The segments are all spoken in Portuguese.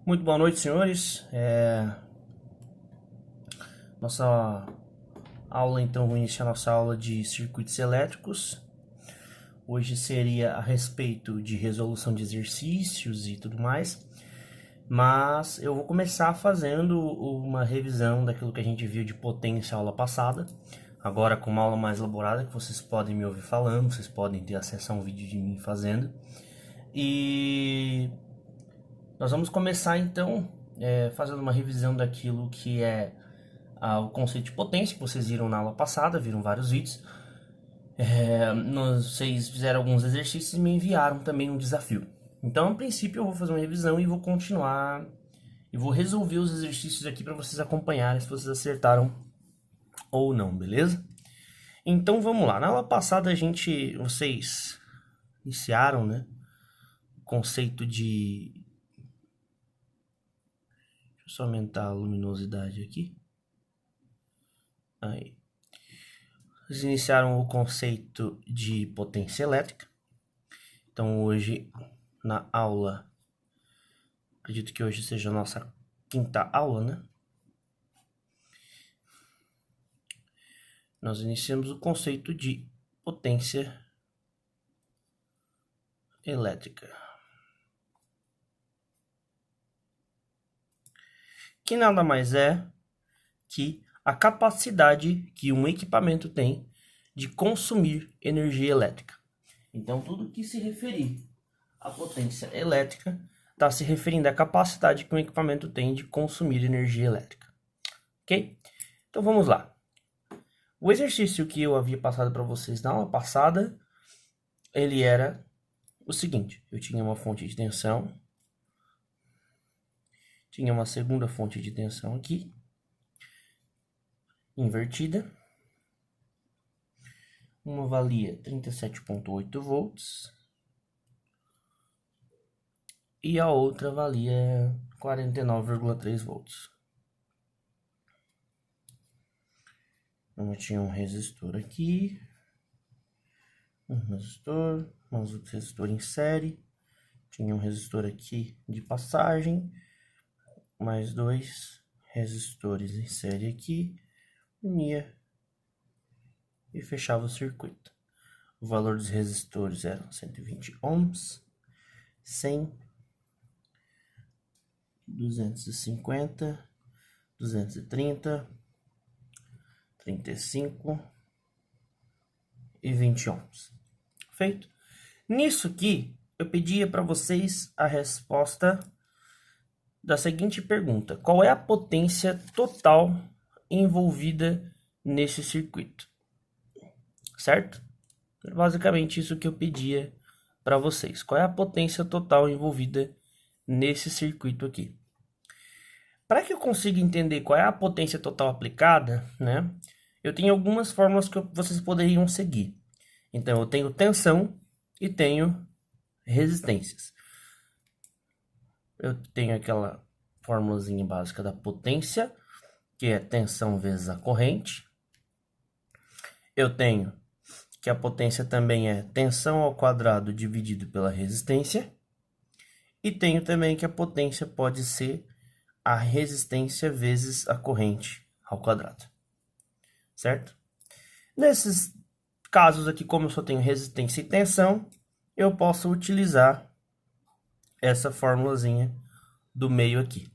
Muito boa noite, senhores. Nossa aula, então, vou iniciar nossa aula de circuitos elétricos. Hoje seria a respeito de resolução de exercícios e tudo mais, mas eu vou começar fazendo uma revisão daquilo que a gente viu de potência aula passada, agora com uma aula mais elaborada, que vocês podem me ouvir falando, vocês podem ter acesso a um vídeo de mim fazendo. E nós vamos começar então fazendo uma revisão daquilo que é o conceito de potência, que vocês viram na aula passada, viram vários vídeos. Vocês fizeram alguns exercícios e me enviaram também um desafio. Então, a princípio, eu vou fazer uma revisão e vou continuar. E vou resolver os exercícios aqui para vocês acompanharem se vocês acertaram ou não, beleza? Então, vamos lá. Na aula passada, vocês iniciaram, né? O conceito de... Deixa eu só aumentar a luminosidade aqui. Aí. Vocês iniciaram o conceito de potência elétrica. Então, hoje, na aula, acredito que hoje seja a nossa quinta aula, né? Nós iniciamos o conceito de potência elétrica, que nada mais é que a capacidade que um equipamento tem de consumir energia elétrica. Então, tudo que se referir à potência elétrica está se referindo à capacidade que um equipamento tem de consumir energia elétrica. Ok? Então, vamos lá. O exercício que eu havia passado para vocês na aula passada, ele era o seguinte. Eu tinha uma fonte de tensão, tinha uma segunda fonte de tensão aqui, invertida. Uma valia 37,8 volts e a outra valia 49,3 volts. Então, eu tinha um resistor aqui, mais outro resistor em série, tinha um resistor aqui de passagem, mais dois resistores em série aqui, unia e fechava o circuito. O valor dos resistores era 120 ohms, 100, 250, 230, 35 e 20 ohms. Feito? Nisso aqui, eu pedia para vocês a resposta da seguinte pergunta: qual é a potência total envolvida nesse circuito? Certo? Basicamente isso que eu pedia para vocês. Qual é a potência total envolvida nesse circuito aqui? Para que eu consiga entender qual é a potência total aplicada, né? Eu tenho algumas fórmulas que vocês poderiam seguir. Então, eu tenho tensão e tenho resistências. Eu tenho aquela fórmulazinha básica da potência, que é tensão vezes a corrente. Eu tenho que a potência também é tensão ao quadrado dividido pela resistência. E tenho também que a potência pode ser a resistência vezes a corrente ao quadrado. Certo? Nesses casos aqui, como eu só tenho resistência e tensão, eu posso utilizar essa formulazinha do meio aqui.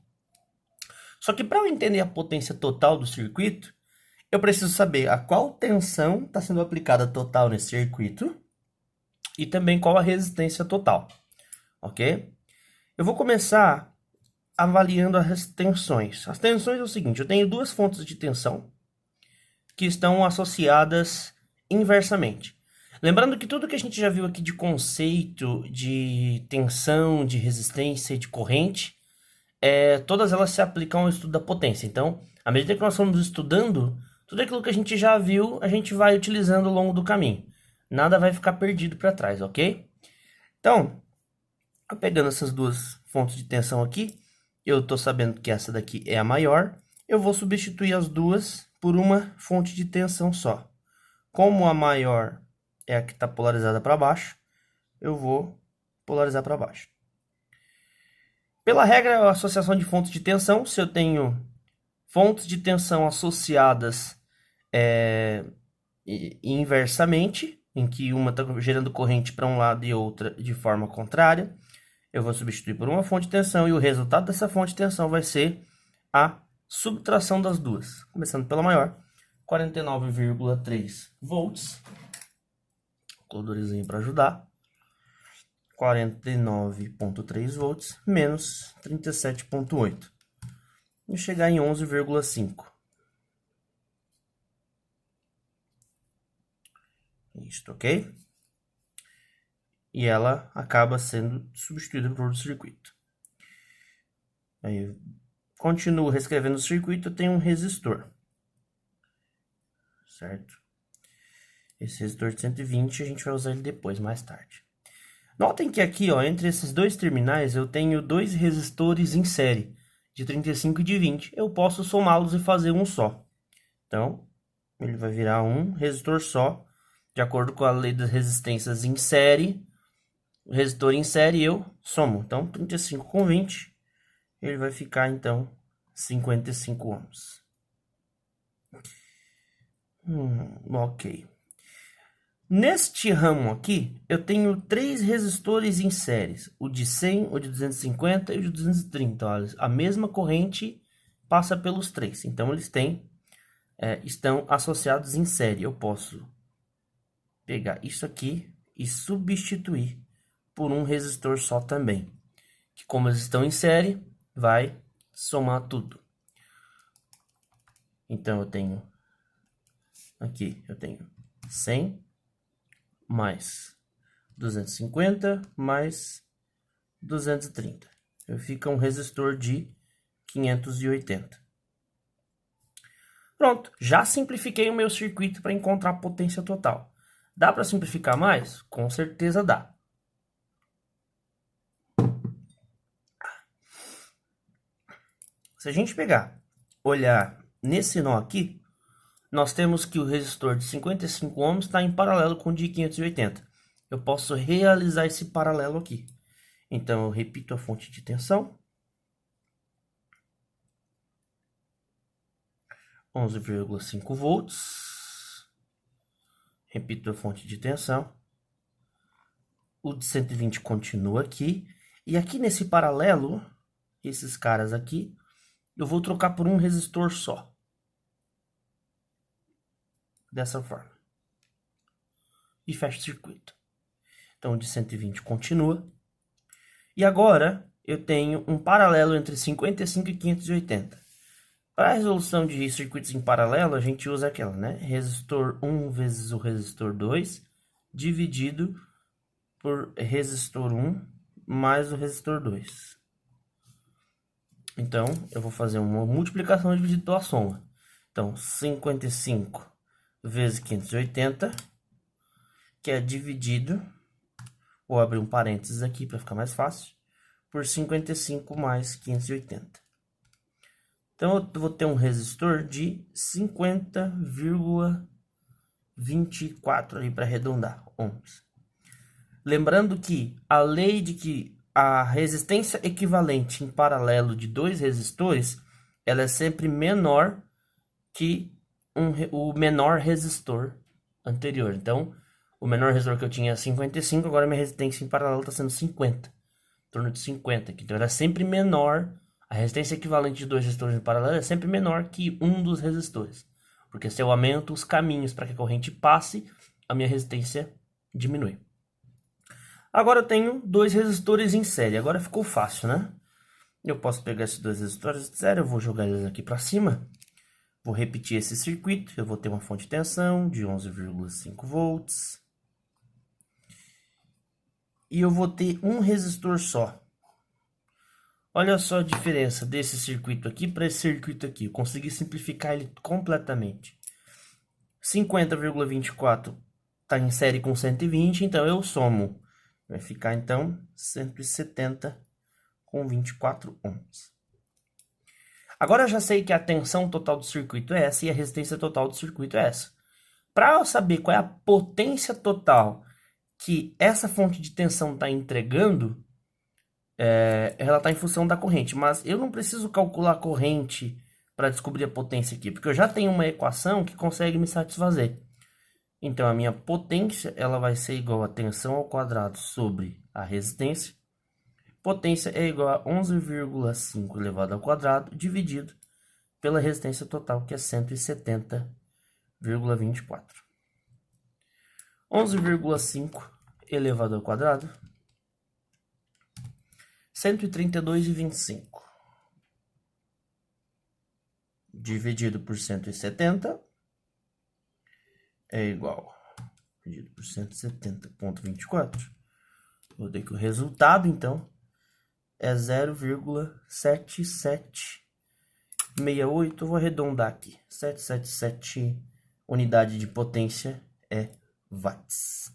Só que para eu entender a potência total do circuito, eu preciso saber a qual tensão está sendo aplicada total nesse circuito e também qual a resistência total, ok? Eu vou começar avaliando as tensões. As tensões é o seguinte: eu tenho duas fontes de tensão que estão associadas inversamente. Lembrando que tudo que a gente já viu aqui de conceito de tensão, de resistência e de corrente, todas elas se aplicam ao estudo da potência. Então, à medida que nós formos estudando, tudo aquilo que a gente já viu, a gente vai utilizando ao longo do caminho. Nada vai ficar perdido para trás, ok? Então, pegando essas duas fontes de tensão aqui, eu estou sabendo que essa daqui é a maior, eu vou substituir as duas por uma fonte de tensão só. Como a maior é a que está polarizada para baixo, eu vou polarizar para baixo. Pela regra, a associação de fontes de tensão, se eu tenho fontes de tensão associadas inversamente, em que uma está gerando corrente para um lado e outra de forma contrária, eu vou substituir por uma fonte de tensão e o resultado dessa fonte de tensão vai ser a subtração das duas. Começando pela maior, 49,3 volts. Colorizinho para ajudar. 49,3 volts menos 37,8. E chegar em 11,5. Isto, ok? E ela acaba sendo substituída por outro circuito. Aí, continuo reescrevendo o circuito, eu tenho um resistor. Certo? Esse resistor de 120, a gente vai usar ele depois, mais tarde. Notem que aqui, ó, entre esses dois terminais, eu tenho dois resistores em série, de 35 e de 20. Eu posso somá-los e fazer um só. Então, ele vai virar um resistor só, de acordo com a lei das resistências em série. O resistor em série eu somo. Então, 35 com 20, ele vai ficar, então, 55 ohms. Ok. Neste ramo aqui, eu tenho 3 resistores em séries. O de 100, o de 250 e o de 230. Olha, a mesma corrente passa pelos 3. Então, eles estão associados em série. Eu posso pegar isso aqui e substituir por um resistor só também. Que como eles estão em série, vai somar tudo. Então, eu tenho 100 mais 250 mais 230. Fica um resistor de 580. Pronto, já simplifiquei o meu circuito para encontrar a potência total. Dá para simplificar mais? Com certeza dá. Se a gente olhar nesse nó aqui, nós temos que o resistor de 55 ohms está em paralelo com o de 580. Eu posso realizar esse paralelo aqui. Então, eu repito a fonte de tensão. 11,5 volts. Repito a fonte de tensão. O de 120 continua aqui. E aqui nesse paralelo, esses caras aqui, eu vou trocar por um resistor só. Dessa forma. E fecha o circuito. Então, o de 120 continua. E agora, eu tenho um paralelo entre 55 e 580. Para a resolução de circuitos em paralelo, a gente usa aquela, né? Resistor 1 vezes o resistor 2, dividido por resistor 1 mais o resistor 2. Então, eu vou fazer uma multiplicação dividido pela soma. Então, 55 vezes 580, que é dividido, vou abrir um parênteses aqui para ficar mais fácil, por 55 mais 580. Então, eu vou ter um resistor de 50,24 ali para arredondar, ohms. Lembrando que a lei de que a resistência equivalente em paralelo de dois resistores, ela é sempre menor que o menor resistor anterior. Então, o menor resistor que eu tinha é 55, agora minha resistência em paralelo está sendo 50. Em torno de 50. Então, ela é sempre menor. A resistência equivalente de dois resistores em paralelo é sempre menor que um dos resistores. Porque se eu aumento os caminhos para que a corrente passe, a minha resistência diminui. Agora eu tenho dois resistores em série. Agora ficou fácil, né? Eu posso pegar esses dois resistores de série, eu vou jogar eles aqui para cima. Vou repetir esse circuito. Eu vou ter uma fonte de tensão de 11,5 volts. E eu vou ter um resistor só. Olha só a diferença desse circuito aqui para esse circuito aqui. Eu consegui simplificar ele completamente. 50,24 está em série com 120, então eu somo. Vai ficar, então, 170 com 24 ohms. Agora eu já sei que a tensão total do circuito é essa e a resistência total do circuito é essa. Para eu saber qual é a potência total que essa fonte de tensão está entregando, ela está em função da corrente, mas eu não preciso calcular a corrente para descobrir a potência aqui, porque eu já tenho uma equação que consegue me satisfazer. Então, a minha potência ela vai ser igual a tensão ao quadrado sobre a resistência. Potência é igual a 11,5 elevado ao quadrado dividido pela resistência total, que é 170,24. 11,5 elevado ao quadrado, 132,25. Dividido por 170 é igual, dividido por 170,24. Vou ter que o resultado, então, é 0,7768. Eu vou arredondar aqui. 777 unidade de potência é watts.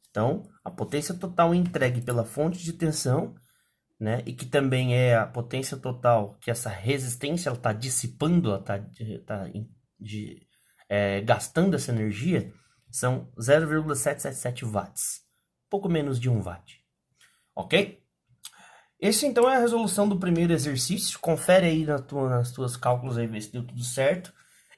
Então, a potência total entregue pela fonte de tensão, né, e que também é a potência total que essa resistência está dissipando, ela está gastando essa energia, são 0,777 watts. Pouco menos de 1 watt. Ok? Esse então é a resolução do primeiro exercício. Confere aí nas tuas cálculos aí, ver se deu tudo certo.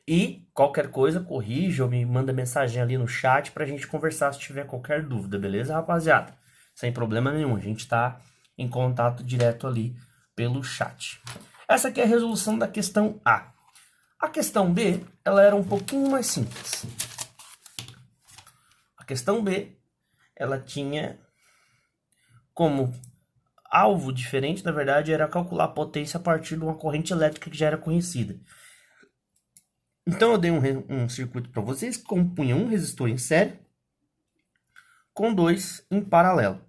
E qualquer coisa, corrija ou me manda mensagem ali no chat pra gente conversar se tiver qualquer dúvida, beleza, rapaziada? Sem problema nenhum, a gente tá em contato direto ali pelo chat. Essa aqui é a resolução da questão A. A questão B, ela era um pouquinho mais simples. A questão B, ela tinha como alvo diferente, na verdade, era calcular a potência a partir de uma corrente elétrica que já era conhecida. Então eu dei um circuito para vocês que compunha um resistor em série com dois em paralelo.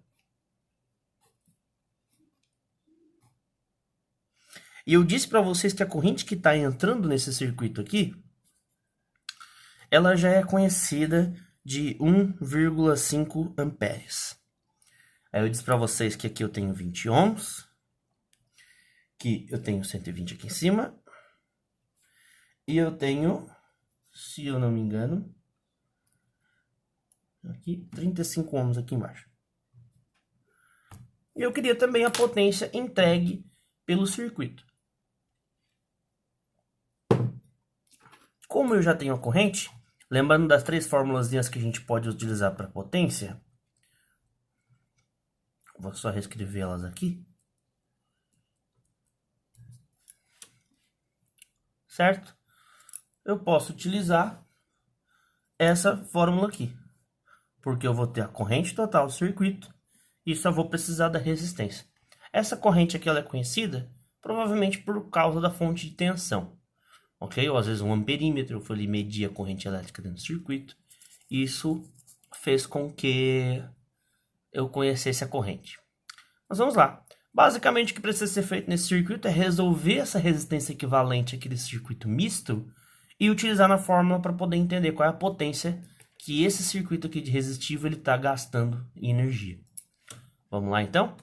E eu disse para vocês que a corrente que está entrando nesse circuito aqui, ela já é conhecida de 1,5 amperes. Aí eu disse para vocês que aqui eu tenho 20 ohms, que eu tenho 120 aqui em cima, e eu tenho, se eu não me engano, aqui 35 ohms aqui embaixo. E eu queria também a potência entregue pelo circuito. Como eu já tenho a corrente, lembrando das três fórmulas que a gente pode utilizar para potência, vou só reescrever elas aqui. Certo? Eu posso utilizar essa fórmula aqui, porque eu vou ter a corrente total do circuito e só vou precisar da resistência. Essa corrente aqui ela é conhecida provavelmente por causa da fonte de tensão, ok? Ou às vezes um amperímetro, eu fui ali medir a corrente elétrica dentro do circuito. Isso fez com que eu conhecesse a corrente. Mas vamos lá. Basicamente o que precisa ser feito nesse circuito é resolver essa resistência equivalente àquele circuito misto e utilizar na fórmula para poder entender qual é a potência que esse circuito aqui de resistivo ele está gastando em energia. Vamos lá então?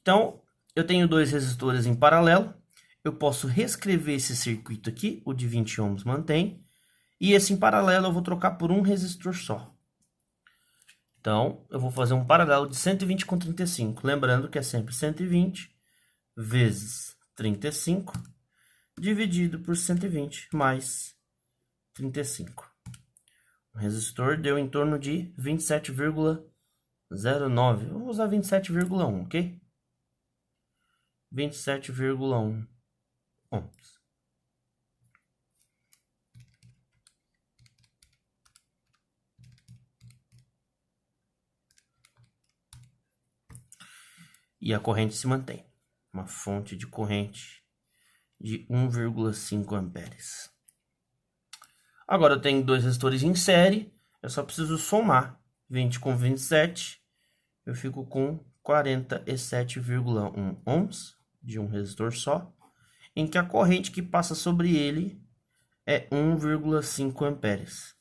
Então, eu tenho dois resistores em paralelo. Eu posso reescrever esse circuito aqui, o de 20 ohms mantém. E esse em paralelo eu vou trocar por um resistor só. Então, eu vou fazer um paralelo de 120 com 35. Lembrando que é sempre 120 vezes 35 dividido por 120 mais 35. O resistor deu em torno de 27,09. Vamos usar 27,1, ok? 27,1 ohms. E a corrente se mantém. Uma fonte de corrente de 1,5 amperes. Agora eu tenho dois resistores em série. Eu só preciso somar 20 com 27. Eu fico com 47,1 ohms de um resistor só, em que a corrente que passa sobre ele é 1,5 amperes.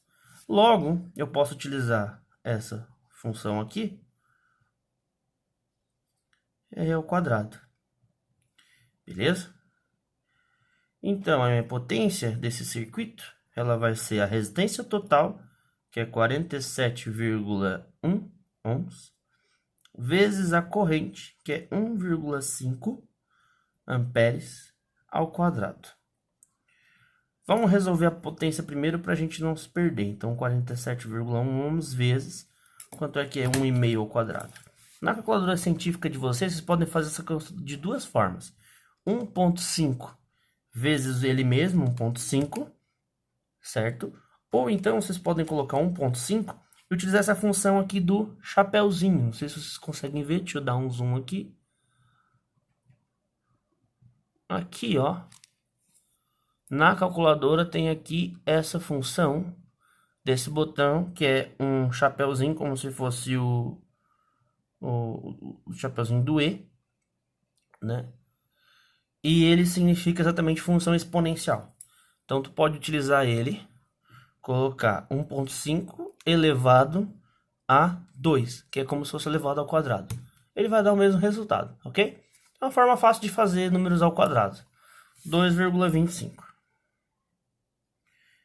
Logo, eu posso utilizar essa função aqui, R ao quadrado. Beleza? Então, a minha potência desse circuito, ela vai ser a resistência total, que é 47,1 ohms, vezes a corrente, que é 1,5 amperes ao quadrado. Vamos resolver a potência primeiro para a gente não se perder. Então, 47,1 ohms vezes, quanto é que é 1,5 ao quadrado? Na calculadora científica de vocês podem fazer essa conta de duas formas. 1,5 vezes ele mesmo, 1,5, certo? Ou então vocês podem colocar 1,5 e utilizar essa função aqui do chapéuzinho. Não sei se vocês conseguem ver, deixa eu dar um zoom aqui. Aqui, ó. Na calculadora tem aqui essa função desse botão, que é um chapéuzinho, como se fosse o chapéuzinho do E, né? E ele significa exatamente função exponencial. Então, tu pode utilizar ele, colocar 1,5 elevado a 2, que é como se fosse elevado ao quadrado. Ele vai dar o mesmo resultado, ok? É uma forma fácil de fazer números ao quadrado. 2,25.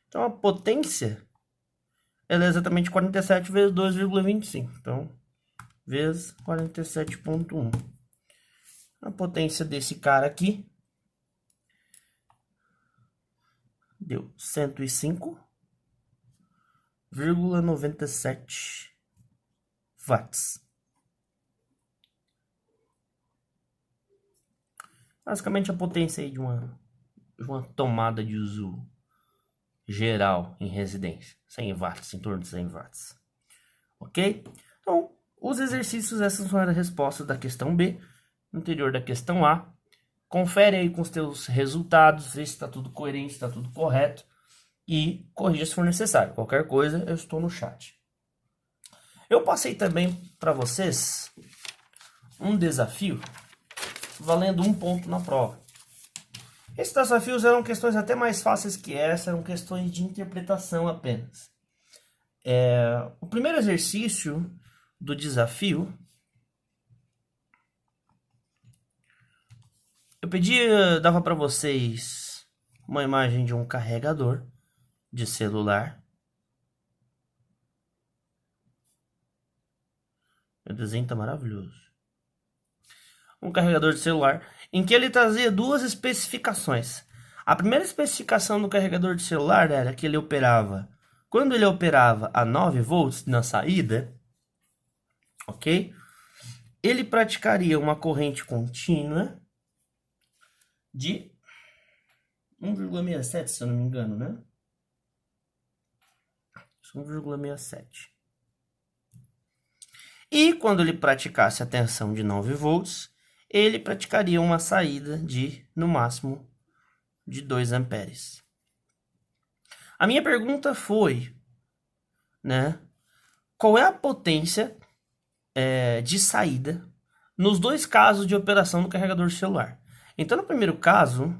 Então, a potência ela é exatamente 47 vezes 2,25. Então, vezes 47,1. A potência desse cara aqui deu 105,97 watts. Basicamente a potência aí de uma tomada de uso geral em residência. 100 watts, em torno de 100 watts. Ok? Então, os exercícios, essas são as respostas da questão B. No interior da questão A. Confere aí com os teus resultados, vê se está tudo coerente, se está tudo correto. E corrija se for necessário. Qualquer coisa, eu estou no chat. Eu passei também para vocês um desafio valendo 1 ponto na prova. Esses desafios eram questões até mais fáceis que essa, eram questões de interpretação apenas. O primeiro exercício do desafio, eu dava para vocês uma imagem de um carregador de celular. O desenho tá maravilhoso. Um carregador de celular, em que ele trazia duas especificações. A primeira especificação do carregador de celular era que ele operava, quando ele operava a 9 volts na saída, ok? Ele praticaria uma corrente contínua de 1,67, se eu não me engano, né? 1,67. E quando ele praticasse a tensão de 9 volts, ele praticaria uma saída de, no máximo, de 2 amperes. A minha pergunta foi, né? Qual é a potência de saída nos dois casos de operação do carregador celular? Então, no primeiro caso,